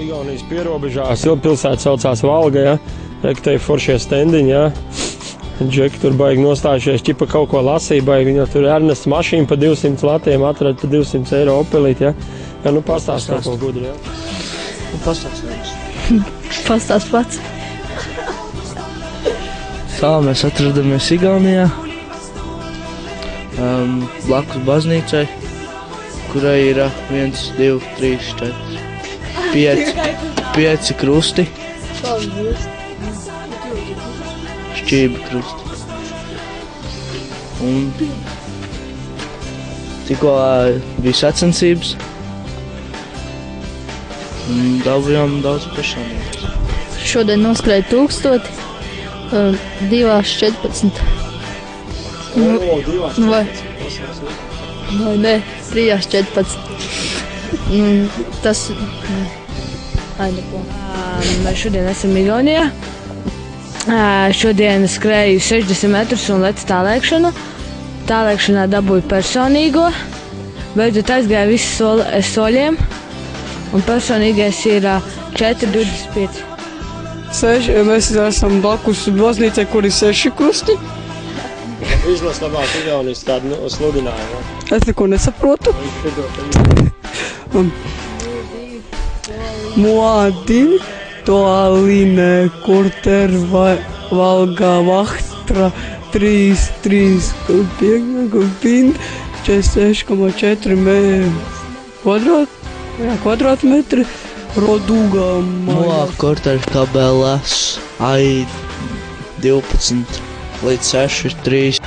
Igaunijas pierobežā, pilsēta saucās Valga, ja? Rektēja foršie stendiņi, ja? Džeki tur baigi nostājušies, ķipa kaut ko lasīja, baigi viņa tur Ernests mašīnu pa 200 latiem atrada pa 200 eiro opelīt, ja? Ja, nu pastāst kaut ko gudri, ja? Pastāst jums. Pastāst pats. Tā, mēs atradamies Igaunijā, blakus baznīcai, kurai ir 1, 2, 3, 4, 5 krusti. Šķība krusti. Un tikko bija sacensības. Un dabūjām daudz priekšrocības. Šodien noskrēja 1000, 2:14. Vai ne, 3:14. Tas... Ai, neko. Mēs šodien esam Igaunijā. Šodien skrēju 60 metrus un lecu tālēkšanu. Tālēkšanā dabūju personīgo. Beidzot aizgāju visu soļiem. Un personīgais ir 4:25. Mēs esam blakus baznīcai, kur ir 6 krusti. Izlas labāk Igaunijas tādu sludinājumu. Es neko nesaprotu. Muadin, Toaline, Kurter, Valga, Vahtra, 3 kupin, 46,4 kvadrātmetri, Roduga, Moa, Kurter, Kabelas, Ai, 12 līdz 6, 3.